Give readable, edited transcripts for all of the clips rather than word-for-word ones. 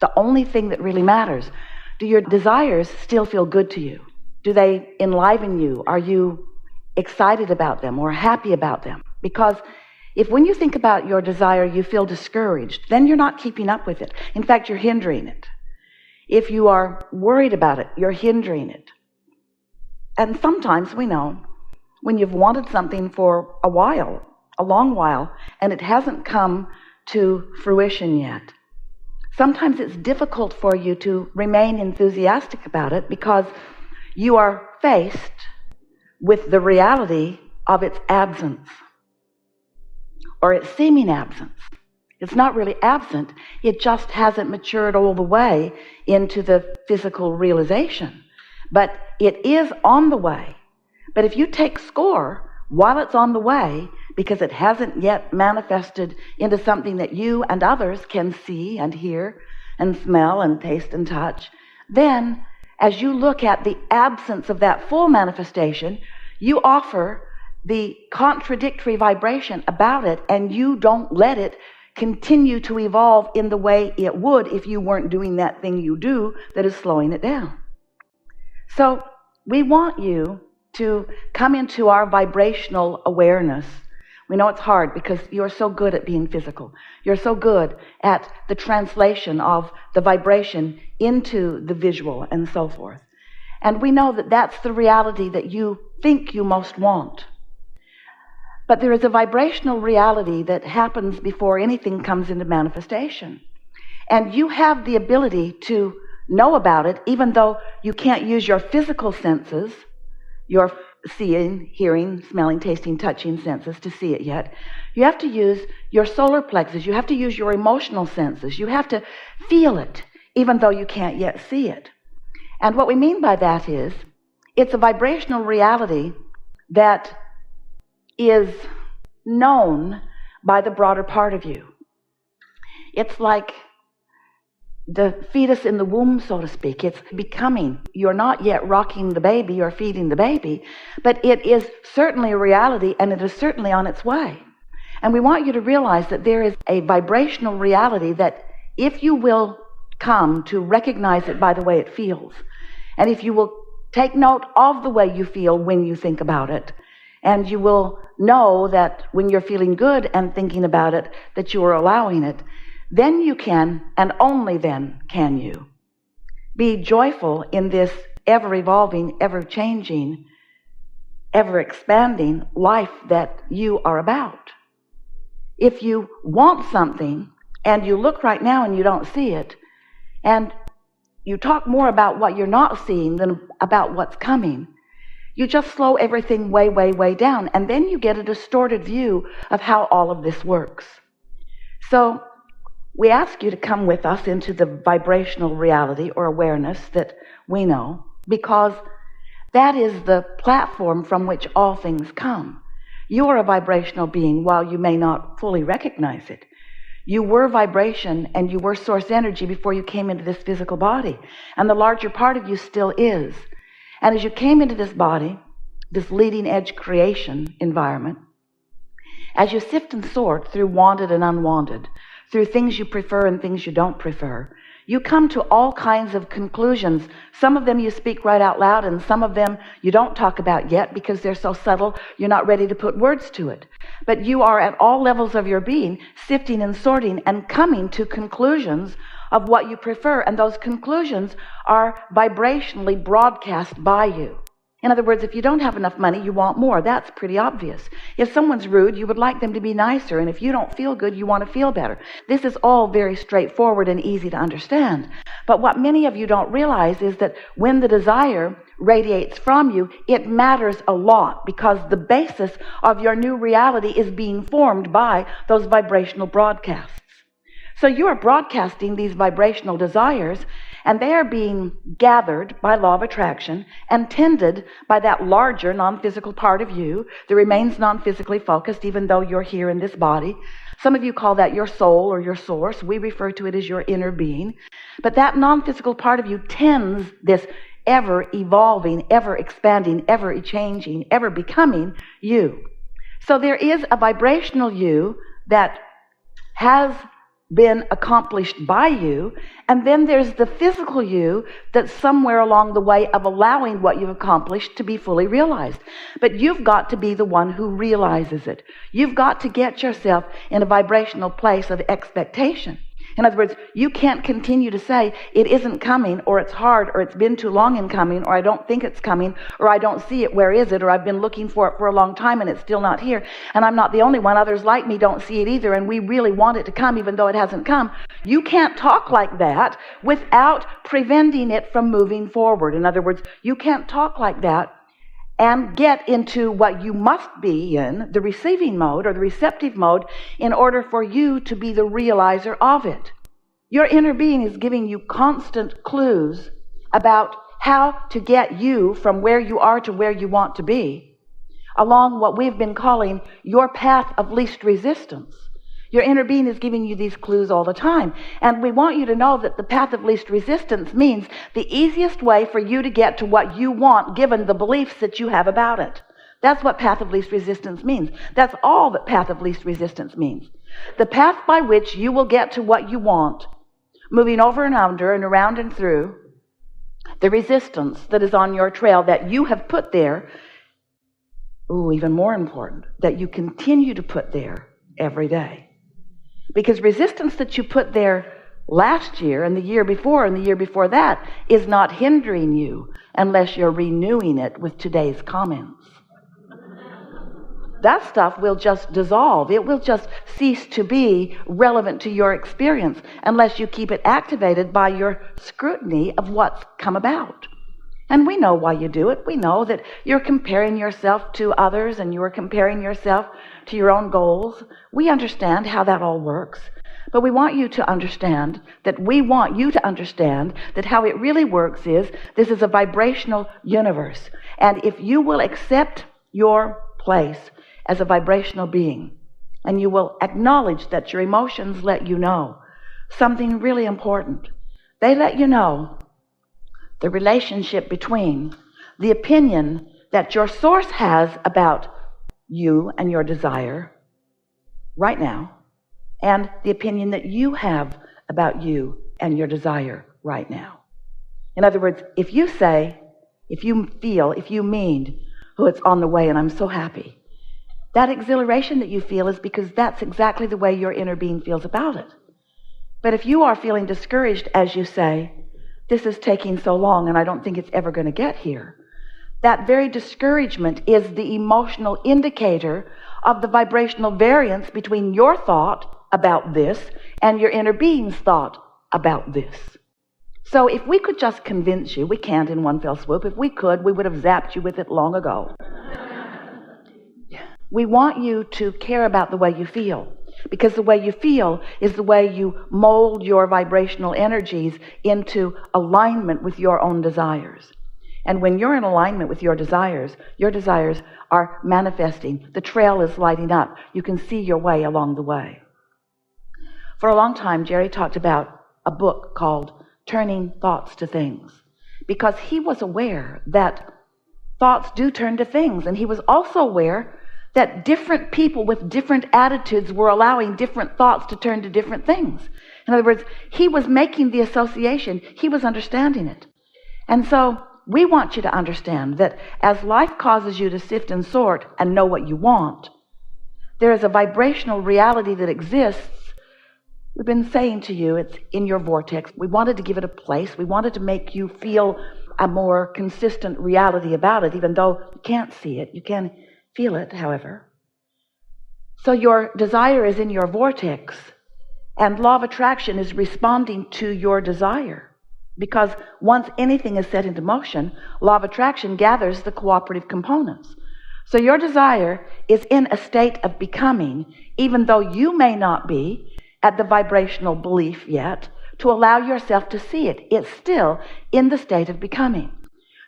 the only thing that really matters. Do your desires still feel good to you? Do they enliven you? Are you excited about them or happy about them? Because if when you think about your desire, you feel discouraged, then you're not keeping up with it. In fact, you're hindering it. If you are worried about it, you're hindering it. And sometimes we know when you've wanted something for a while, a long while, and it hasn't come to fruition yet. Sometimes it's difficult for you to remain enthusiastic about it because you are faced with the reality of its absence or its seeming absence. It's not really absent, it just hasn't matured all the way into the physical realization. But it is on the way. But if you take score while it's on the way, because it hasn't yet manifested into something that you and others can see and hear and smell and taste and touch, then as you look at the absence of that full manifestation, you offer the contradictory vibration about it, and you don't let it continue to evolve in the way it would if you weren't doing that thing you do that is slowing it down. So we want you to come into our vibrational awareness. We know it's hard because you're so good at being physical. You're so good at the translation of the vibration into the visual and so forth. And we know that that's the reality that you think you most want. But there is a vibrational reality that happens before anything comes into manifestation. And you have the ability to know about it, even though you can't use your physical senses, your seeing, hearing, smelling, tasting, touching senses to see it yet. You have to use your solar plexus. You have to use your emotional senses. You have to feel it, even though you can't yet see it. And what we mean by that is, it's a vibrational reality that is known by the broader part of you. It's like the fetus in the womb, so to speak. It's becoming. You're not yet rocking the baby or feeding the baby, but it is certainly a reality, and it is certainly on its way. And we want you to realize that there is a vibrational reality that if you will come to recognize it by the way it feels, and if you will take note of the way you feel when you think about it, and you will know that when you're feeling good and thinking about it, that you are allowing it, then you can, and only then can you, be joyful in this ever-evolving, ever-changing, ever-expanding life that you are about. If you want something, and you look right now and you don't see it, and you talk more about what you're not seeing than about what's coming, you just slow everything way, way, way down, and then you get a distorted view of how all of this works. So we ask you to come with us into the vibrational reality or awareness that we know, because that is the platform from which all things come. You are a vibrational being while you may not fully recognize it. You were vibration and you were source energy before you came into this physical body, and the larger part of you still is. And as you came into this body, this leading edge creation environment, as you sift and sort through wanted and unwanted, through things you prefer and things you don't prefer, you come to all kinds of conclusions. Some of them you speak right out loud, and some of them you don't talk about yet because they're so subtle you're not ready to put words to it. But you are at all levels of your being sifting and sorting and coming to conclusions of what you prefer, and those conclusions are vibrationally broadcast by you. In other words, if you don't have enough money, you want more. That's pretty obvious. If someone's rude, you would like them to be nicer, and if you don't feel good, you want to feel better. This is all very straightforward and easy to understand. But what many of you don't realize is that when the desire radiates from you, it matters a lot, because the basis of your new reality is being formed by those vibrational broadcasts. So you are broadcasting these vibrational desires, and they are being gathered by law of attraction and tended by that larger non-physical part of you that remains non-physically focused even though you're here in this body. Some of you call that your soul or your source. We refer to it as your inner being. But that non-physical part of you tends this ever-evolving, ever-expanding, ever-changing, ever-becoming you. So there is a vibrational you that has been accomplished by you, and then there's the physical you that's somewhere along the way of allowing what you've accomplished to be fully realized. But you've got to be the one who realizes it. You've got to get yourself in a vibrational place of expectation. In other words, you can't continue to say it isn't coming, or it's hard, or it's been too long in coming, or I don't think it's coming, or I don't see it, where is it, or I've been looking for it for a long time and it's still not here, and I'm not the only one, others like me don't see it either, and we really want it to come even though it hasn't come. You can't talk like that without preventing it from moving forward. In other words, you can't talk like that and get into what you must be in, the receiving mode or the receptive mode, in order for you to be the realizer of it. Your inner being is giving you constant clues about how to get you from where you are to where you want to be, along what we've been calling your path of least resistance. Your inner being is giving you these clues all the time. And we want you to know that the path of least resistance means the easiest way for you to get to what you want, given the beliefs that you have about it. That's what path of least resistance means. That's all that path of least resistance means. The path by which you will get to what you want, moving over and under and around and through the resistance that is on your trail that you have put there. Even more important, that you continue to put there every day. Because resistance that you put there last year and the year before and the year before that is not hindering you unless you're renewing it with today's comments. That stuff will just dissolve. It will just cease to be relevant to your experience unless you keep it activated by your scrutiny of what's come about. And we know why you do it. We know that you're comparing yourself to others and you are comparing yourself to your own goals. We understand how that all works. But we want you to understand that how it really works is this is a vibrational universe. And if you will accept your place as a vibrational being, and you will acknowledge that your emotions let you know something really important. They let you know the relationship between the opinion that your source has about you and your desire right now, and the opinion that you have about you and your desire right now. In other words, if you say, if you feel, if you mean, oh, it's on the way and I'm so happy, that exhilaration that you feel is because that's exactly the way your inner being feels about it. But if you are feeling discouraged as you say, this is taking so long and I don't think it's ever going to get here, that very discouragement is the emotional indicator of the vibrational variance between your thought about this and your inner being's thought about this. So if we could just convince you, we can't in one fell swoop. If we could, we would have zapped you with it long ago. We want you to care about the way you feel, because the way you feel is the way you mold your vibrational energies into alignment with your own desires. And when you're in alignment with your desires are manifesting. The trail is lighting up. You can see your way along the way. For a long time, Jerry talked about a book called Turning Thoughts to Things, because he was aware that thoughts do turn to things. And he was also aware that different people with different attitudes were allowing different thoughts to turn to different things. In other words, he was making the association. He was understanding it. And so we want you to understand that as life causes you to sift and sort and know what you want, there is a vibrational reality that exists. We've been saying to you, it's in your vortex. We wanted to give it a place. We wanted to make you feel a more consistent reality about it, even though you can't see it. You can feel it, however. So your desire is in your vortex, and law of attraction is responding to your desire. Because once anything is set into motion, law of attraction gathers the cooperative components. So your desire is in a state of becoming, even though you may not be at the vibrational belief yet, to allow yourself to see it. It's still in the state of becoming.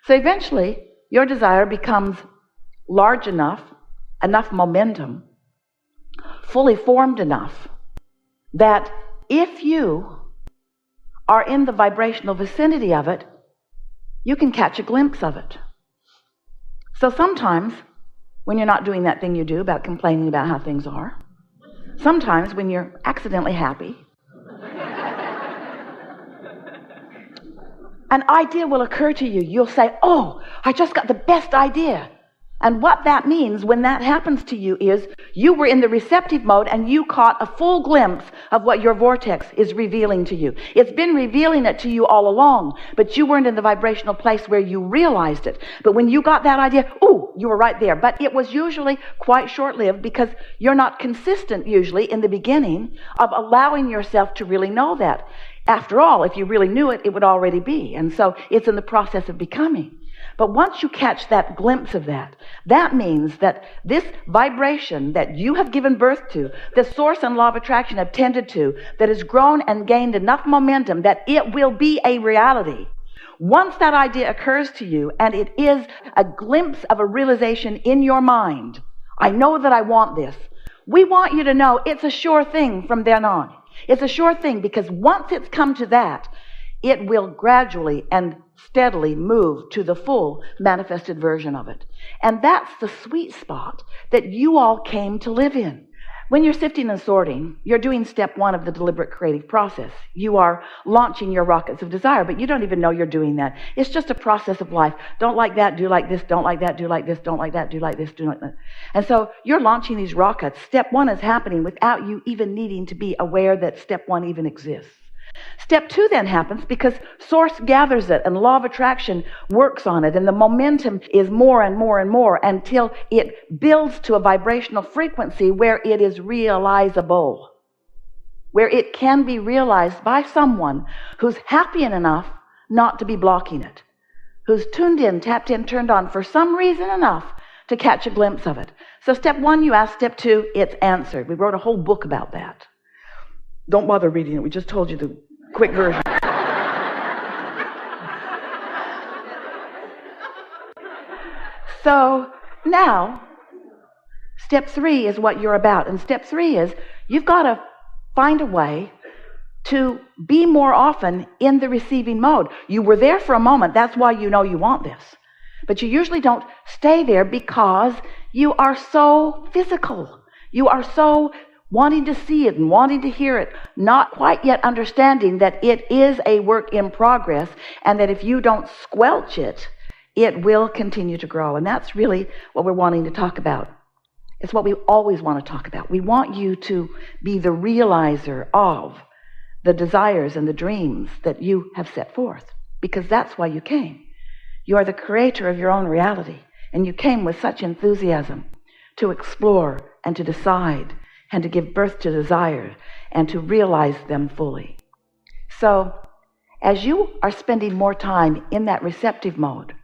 So eventually, your desire becomes large enough momentum, fully formed enough, that if you are in the vibrational vicinity of it, you can catch a glimpse of it. So sometimes, when you're not doing that thing you do about complaining about how things are, sometimes when you're accidentally happy, An idea will occur to you. You'll say, oh, I just got the best idea. And what that means when that happens to you is you were in the receptive mode and you caught a full glimpse of what your vortex is revealing to you. It's been revealing it to you all along, but you weren't in the vibrational place where you realized it. But when you got that idea, ooh, you were right there. But it was usually quite short-lived because you're not consistent usually in the beginning of allowing yourself to really know that. After all, if you really knew it, it would already be. And so it's in the process of becoming. But once you catch that glimpse of that, that means that this vibration that you have given birth to, the source and law of attraction have tended to, that has grown and gained enough momentum that it will be a reality. Once that idea occurs to you and it is a glimpse of a realization in your mind, I know that I want this. We want you to know it's a sure thing from then on. It's a sure thing because once it's come to that, it will gradually and steadily move to the full manifested version of it. And that's the sweet spot that you all came to live in. When you're sifting and sorting, you're doing step one of the deliberate creative process. You are launching your rockets of desire, but you don't even know you're doing that. It's just a process of life. Don't like that, do like this. Don't like that, do like this. Don't like that, do like this, do like that. And so you're launching these rockets. Step one is happening without you even needing to be aware that step one even exists. Step two then happens because source gathers it and law of attraction works on it, and the momentum is more and more and more until it builds to a vibrational frequency where it is realizable, where it can be realized by someone who's happy enough not to be blocking it, who's tuned in, tapped in, turned on for some reason enough to catch a glimpse of it. So step one, you ask. Step two, it's answered. We wrote a whole book about that. Don't bother reading it. We just told you the quick version. So now, step three is what you're about. And step three is you've got to find a way to be more often in the receiving mode. You were there for a moment. That's why you know you want this. But you usually don't stay there because you are so physical. You are so wanting to see it and wanting to hear it, not quite yet understanding that it is a work in progress and that if you don't squelch it, it will continue to grow. And that's really what we're wanting to talk about. It's what we always want to talk about. We want you to be the realizer of the desires and the dreams that you have set forth, because that's why you came. You are the creator of your own reality, and you came with such enthusiasm to explore and to decide and to give birth to desire and to realize them fully. So as you are spending more time in that receptive mode,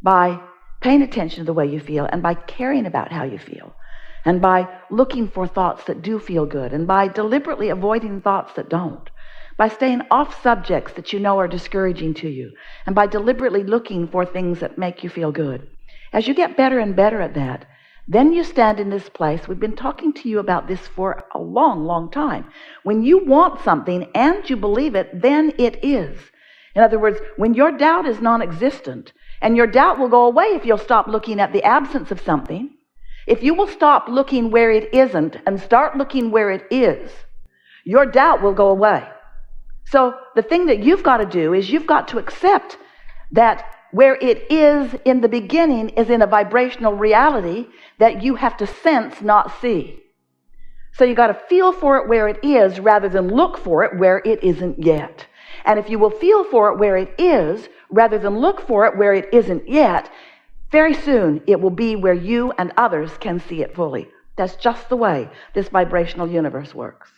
by paying attention to the way you feel and by caring about how you feel, and by looking for thoughts that do feel good, and by deliberately avoiding thoughts that don't, by staying off subjects that you know are discouraging to you, and by deliberately looking for things that make you feel good, as you get better and better at that, then you stand in this place. We've been talking to you about this for a long, long time. When you want something and you believe it, then it is. In other words, when your doubt is non-existent, and your doubt will go away if you'll stop looking at the absence of something, if you will stop looking where it isn't and start looking where it is, your doubt will go away. So the thing that you've got to do is you've got to accept that where it is in the beginning is in a vibrational reality that you have to sense, not see. So you got to feel for it where it is rather than look for it where it isn't yet. And if you will feel for it where it is rather than look for it where it isn't yet, very soon it will be where you and others can see it fully. That's just the way this vibrational universe works.